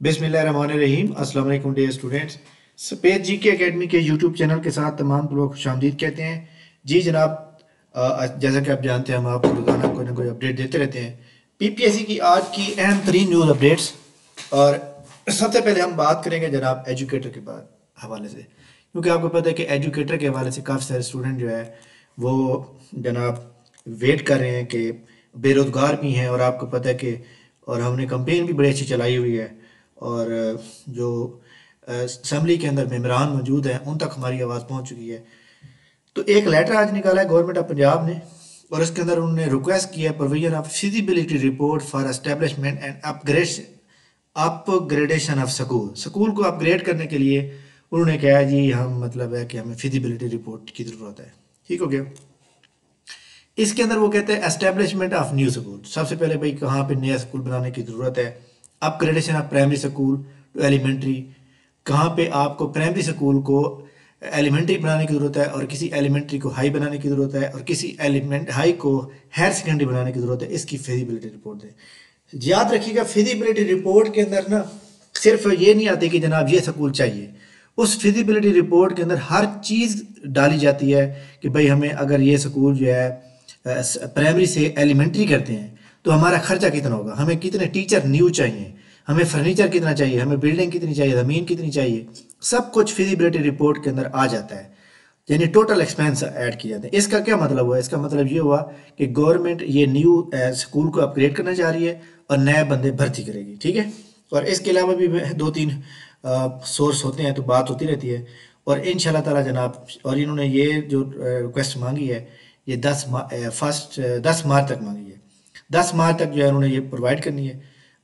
बिस्मिल्लाहिर्रहमानिर्रहीम। अस्सलाम वालेकुम डियर स्टूडेंट्स। सपेद जी के अकेडमी के यूट्यूब चैनल के साथ तमाम लोग खुशामदीद कहते हैं। जी जनाब, जैसा कि आप जानते हैं हम आपको रोज़ाना कोई ना कोई अपडेट देते रहते हैं पीपीएससी की आज की अहम तरीन न्यूज़ अपडेट्स। और सबसे पहले हम बात करेंगे जनाब एजुकेटर के बाद हवाले से, क्योंकि आपको पता है कि एजुकेटर के हवाले से काफ़ी सारे स्टूडेंट जो है वो जनाब वेट कर रहे हैं कि बेरोज़गार भी हैं। और आपको पता है कि और हमने कंपेन भी बड़ी अच्छी चलाई हुई है। और जो असम्बली के अंदर मेम्बरान मौजूद हैं उन तक हमारी आवाज़ पहुंच चुकी है। तो एक लेटर आज निकाला है गवर्नमेंट ऑफ पंजाब ने, और इसके अंदर उन्होंने रिक्वेस्ट किया है provision of feasibility report for establishment and upgradation of school को अपग्रेड करने के लिए उन्होंने कहा जी हम मतलब है कि हमें फिजिबिलिटी रिपोर्ट की ज़रूरत है। ठीक हो गया। इसके अंदर वो कहते हैं एस्टेब्लिशमेंट ऑफ न्यू स्कूल। सबसे पहले भाई कहाँ पे नया स्कूल बनाने की ज़रूरत है। Upgradation of primary school to elementary, कहाँ पे आपको प्राइमरी स्कूल को एलिमेंट्री बनाने की ज़रूरत है और किसी एलिमेंट्री को हाई बनाने की ज़रूरत है और किसी एलिमेंट हाई को हायर सेकेंडरी बनाने की ज़रूरत है। इसकी फिजिबिलिटी रिपोर्ट दें। याद रखिएगा फिजिबिलिटी रिपोर्ट के अंदर ना सिर्फ ये नहीं आती कि जनाब ये स्कूल चाहिए, उस फिजिबिलिटी रिपोर्ट के अंदर हर चीज़ डाली जाती है कि भाई हमें अगर ये स्कूल जो है प्राइमरी से एलिमेंट्री करते हैं तो हमारा खर्चा कितना होगा, हमें कितने टीचर न्यू चाहिए, हमें फर्नीचर कितना चाहिए, हमें बिल्डिंग कितनी चाहिए, ज़मीन कितनी चाहिए, सब कुछ फिजिबिलिटी रिपोर्ट के अंदर आ जाता है। यानी टोटल एक्सपेंस ऐड किए जाते हैं। इसका क्या मतलब हुआ? इसका मतलब ये हुआ कि गवर्नमेंट ये न्यू स्कूल को अपग्रेड करना चाह रही है और नए बंदे भर्ती करेगी। ठीक है। और इसके अलावा भी दो तीन सोर्स होते हैं तो बात होती रहती है। और इंशाल्लाह ताला जनाब, और इन्होंने ये जो रिक्वेस्ट मांगी है ये 10 मार्च तक मांगी है। 10 मार्च तक जो है उन्होंने ये प्रोवाइड करनी है।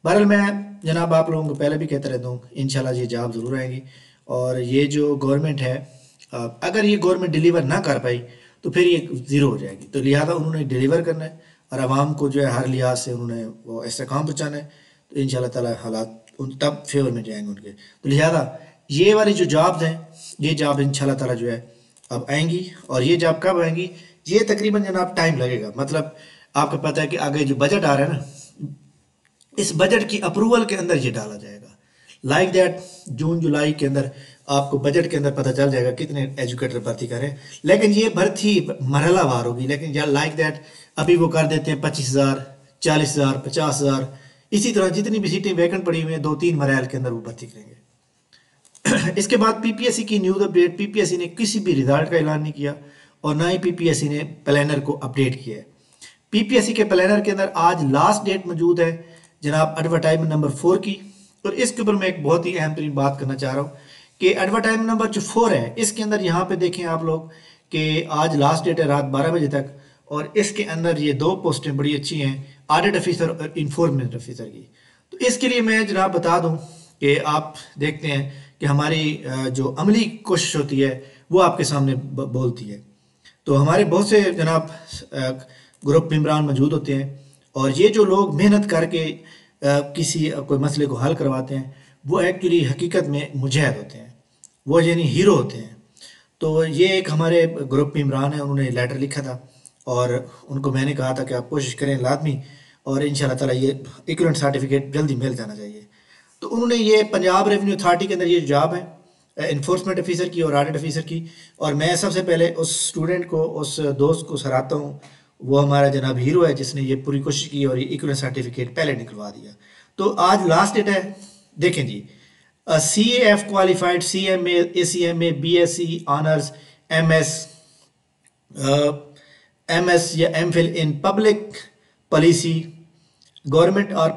बहरहाल मैं जनाब आप लोगों को पहले भी कहता रहता हूँ इंशाल्लाह ये जॉब ज़रूर आएंगी। और ये जो गवर्नमेंट है अगर ये गवर्नमेंट डिलीवर ना कर पाई तो फिर ये ज़ीरो हो जाएगी। तो लिहाजा उन्होंने डिलीवर करना है और आवाम को जो है हर लिहाज से उन्होंने वो ऐसा काम पहुँचाना है। तो इंशाल्लाह ताला हालात उन तब फेवर में जाएंगे उनके। तो लिहाजा ये वाली जो जॉब्स हैं ये जॉब इंशाल्लाह ताला जो है अब आएंगी। और ये जॉब कब आएंगी? ये तकरीबन जनाब टाइम लगेगा। मतलब आपको पता है कि आगे जो बजट आ रहा है ना, इस बजट की अप्रूवल के अंदर ये डाला जाएगा। लाइक दैट जून जुलाई के अंदर आपको बजट के अंदर पता चल जाएगा कितने एजुकेटर भर्ती करें। लेकिन ये भर्ती मरहलावार होगी। लेकिन या लाइक दैट अभी वो कर देते हैं 25,000, 40,000, 50,000, इसी तरह जितनी भी सीटें वैकेंट पड़ी हुई हैं 2-3 मरहल के अंदर वो भर्ती करेंगे। इसके बाद पीपीएससी की न्यूज़ अपडेट। पीपीएससी ने किसी भी रिजल्ट का ऐलान नहीं किया और ना ही पीपीएससी ने प्लानर को अपडेट किया है। पीपीएससी के प्लानर के अंदर आज लास्ट डेट मौजूद है जनाब एडवर्टाइजमेंट नंबर 4 की। और इसके ऊपर मैं एक बहुत ही अहम तरीन बात करना चाह रहा हूँ कि एडवर्टाइजमेंट नंबर जो 4 है इसके अंदर यहाँ पे देखें आप लोग कि आज लास्ट डेट है रात 12 बजे तक। और इसके अंदर ये 2 पोस्टें बड़ी अच्छी हैं, ऑडिट ऑफिसर और इंफोर्समेंट ऑफिसर की। तो इसके लिए मैं जनाब बता दूं कि आप देखते हैं कि हमारी जो अमली कोशिश होती है वो आपके सामने बोलती है। तो हमारे बहुत से जनाब ग्रुप मेम्बरान मौजूद होते हैं और ये जो लोग मेहनत करके किसी कोई मसले को हल करवाते हैं वो एक्चुअली हकीकत में मुजाहिद होते हैं, वो यानी हीरो होते हैं। तो ये एक हमारे ग्रुप मेम्बरान है, उन्होंने लेटर लिखा था और उनको मैंने कहा था कि आप कोशिश करें लाजमी और इंशाल्लाह ताला ये इक्विवेलेंट सर्टिफिकेट जल्दी मिल जाना चाहिए। तो उन्होंने ये पंजाब रेवेन्यू अथॉरिटी के अंदर ये जॉब है इन्फोर्समेंट ऑफिसर की और ऑडिट ऑफिसर की। और मैं सबसे पहले उस स्टूडेंट को, उस दोस्त को सराहता हूँ, वो हमारा जनाब हीरो है जिसने ये पूरी कोशिश की और ये इक्विवेलेंट सर्टिफिकेट पहले निकलवा दिया। तो आज लास्ट डेट है। देखें जी, C F qualified, CMA, ACMA, BSc honours, MS या MPhil in public policy, government और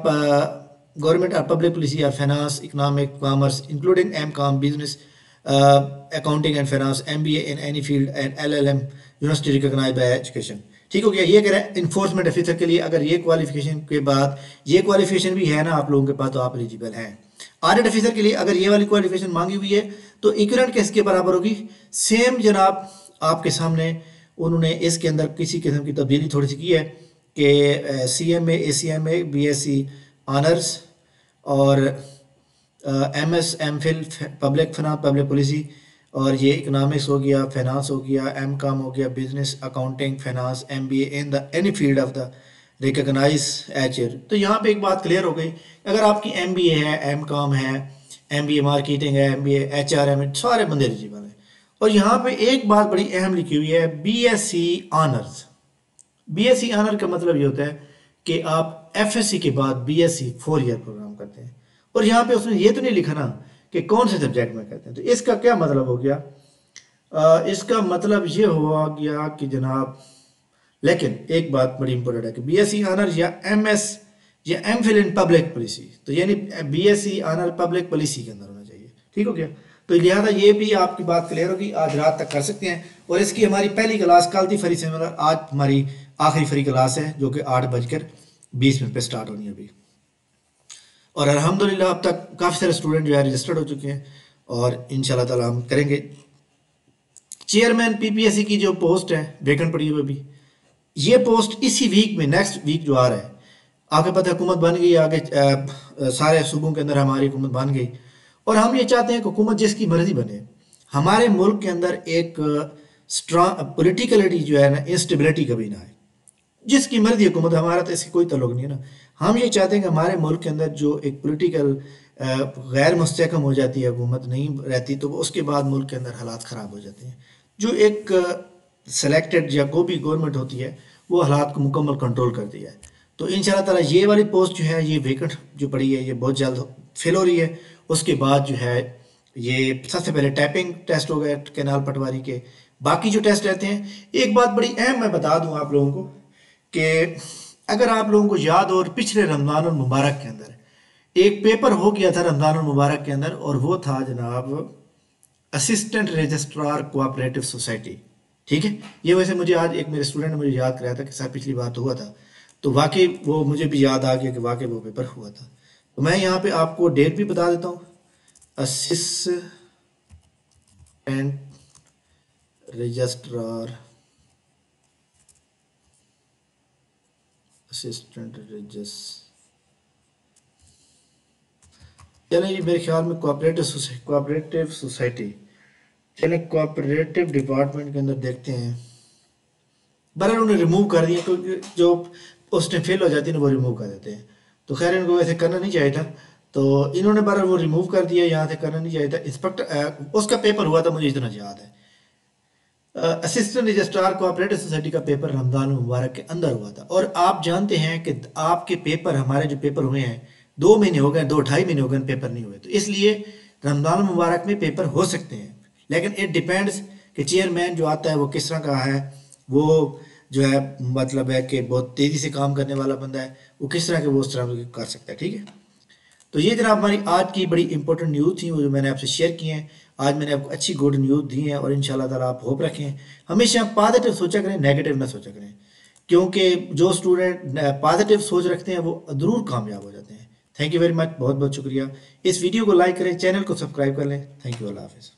पब्लिक पॉलिसी और finance, economic, commerce including MCom, business, accounting and finance, MBA in any field and LLM university recognised by education. ठीक हो गया। ये कह रहा है इन्फोर्समेंट ऑफिसर के लिए अगर ये क्वालिफिकेशन के बाद ये क्वालिफिकेशन भी है ना आप लोगों के पास तो आप एलिजिबल हैं। ऑडिट ऑफिसर के लिए अगर ये वाली क्वालिफिकेशन मांगी हुई है तो इक्विवेलेंट किसके बराबर होगी? सेम जनाब आपके सामने उन्होंने इसके अंदर किसी किस्म की तब्दीली थोड़ी सी की है कि CMA, ACMA, BSc ऑनर्स और MS, MPhil public finance, public policy, और ये इकोनॉमिक्स हो गया, फाइनेंस हो गया, MCom हो गया, business, accounting, finance, MBA in the any field of the recognise एचर। तो यहाँ पे एक बात क्लियर हो गई, अगर आपकी MBA है, MCOM है, MBA मार्केटिंग है, MBA HRM है, सारे बंदे एलिजिबल हैं। और यहाँ पे एक बात बड़ी अहम लिखी हुई है, BSc ऑनर्स। BSc ऑनर का मतलब ये होता है कि आप FSc के बाद BSc 4 ईयर प्रोग्राम करते हैं। और यहाँ पे उसने ये तो नहीं लिखा ना कि कौन से सब्जेक्ट में करते हैं। तो इसका क्या मतलब हो गया, इसका मतलब ये हुआ गया कि जनाब, लेकिन एक बात बड़ी इंपॉर्टेंट है कि BSc ऑनर या MS या MPhil इन पब्लिक पॉलिसी, तो यानी BSc ऑनर पब्लिक पॉलिसी के अंदर होना चाहिए। ठीक हो गया। तो लिहाजा ये भी आपकी बात क्लियर होगी, आज रात तक कर सकते हैं। और इसकी हमारी पहली क्लास कल थी फ्री सेमिनार, आज हमारी आखिरी फ्री क्लास है जो कि 8:20 पे स्टार्ट होनी है अभी। और अल्हम्दुलिल्लाह अब तक काफ़ी सारे स्टूडेंट जो है रजिस्टर्ड हो चुके हैं और इंशाल्लाह ताला हम करेंगे। चेयरमैन PPSC की जो पोस्ट है वेकेंट पड़ी हुई अभी, ये पोस्ट इसी वीक में, नेक्स्ट वीक जो आ रहा है, आपको पता है हुकूमत बन गई आगे, सारे सूबों के अंदर हमारी हुकूमत बन गई। और हम ये चाहते हैं कि हुकूमत जिसकी मर्जी बने, हमारे मुल्क के अंदर एक स्ट्रांग पॉलिटिकलिटी जो है ना, इंस्टेबिलिटी कभी ना आए। जिसकी मर्जी हुकूमत, हमारा तो इससे कोई तल्लुक नहीं है ना। हम ये चाहते हैं कि हमारे मुल्क के अंदर जो एक पॉलिटिकल गैर मुस्तहकम हो जाती है, हुकूमत नहीं रहती, तो उसके बाद मुल्क के अंदर हालात ख़राब हो जाते हैं। जो एक सेलेक्टेड या कोई भी गवर्नमेंट होती है वो हालात को मुकम्मल कंट्रोल करती है। तो इंशाल्लाह ताला ये वाली पोस्ट जो है, ये वेकेंट जो पड़ी है, ये बहुत जल्द फिल हो रही है। उसके बाद जो है ये सबसे पहले टाइपिंग टेस्ट हो गए कैनाल पटवारी के, बाकी जो टेस्ट रहते हैं। एक बात बड़ी अहम मैं बता दूं आप लोगों को कि अगर आप लोगों को याद हो, पिछले रमज़ान मुबारक के अंदर एक पेपर हो गया था रमज़ान मुबारक के अंदर, और वो था जनाब असिस्टेंट रजिस्ट्रार कोऑपरेटिव सोसाइटी। ठीक है, ये वैसे मुझे आज एक मेरे स्टूडेंट ने मुझे याद कराया था कि सर पिछली बार तो हुआ था, तो वाकई वो मुझे भी याद आ गया कि वाकई वो पेपर हुआ था। तो मैं यहाँ पे आपको डेट भी बता देता हूँ, असिस्टेंट रजिस्ट्रार, असिस्टेंट रजिस्ट्रार, चलिए ये मेरे ख्याल में कोऑपरेटिव सोसाइटी, चलिए कोऑपरेटिव डिपार्टमेंट के अंदर देखते हैं। बहरहाल उन्हें रिमूव कर दिया क्योंकि जो पोस्टें फेल हो जाती हैं वो रिमूव कर देते हैं। तो खैर इनको वैसे करना नहीं चाहिए था, तो इन्होंने बहरहाल वो रिमूव कर दिया, यहाँ से करना नहीं चाहिए था। इंस्पेक्टर उसका पेपर हुआ था, मुझे इतना याद है। असिस्टेंट रजिस्ट्रार कोऑपरेटिव सोसाइटी का पेपर रमज़ान मुबारक के अंदर हुआ था। और आप जानते हैं कि आपके पेपर, हमारे जो पेपर हुए हैं 2 महीने हो गए, 2-2.5 महीने हो गए पेपर नहीं हुए। तो इसलिए रमज़ान मुबारक में पेपर हो सकते हैं, लेकिन इट डिपेंड्स कि चेयरमैन जो आता है वो किस तरह का है, वो जो है मतलब है कि बहुत तेज़ी से काम करने वाला बंदा है, वो किस तरह के वो उस तरह कर सकता है। ठीक है, तो ये जनाब हमारी आज की बड़ी इंपॉर्टेंट न्यूज़ थी वो जो मैंने आपसे शेयर की हैं। आज मैंने आपको अच्छी गुड न्यूज़ दी है और इंशाल्लाह ताला आप होप रखें, हमेशा पॉजिटिव सोचा करें, नेगेटिव ना सोचा करें, क्योंकि जो स्टूडेंट पॉजिटिव सोच रखते हैं वो ज़रूर कामयाब हो जाते हैं। थैंक यू वेरी मच, बहुत बहुत शुक्रिया। इस वीडियो को लाइक करें, चैनल को सब्सक्राइब कर लें। थैंक यू, अल्लाह हाफिज़।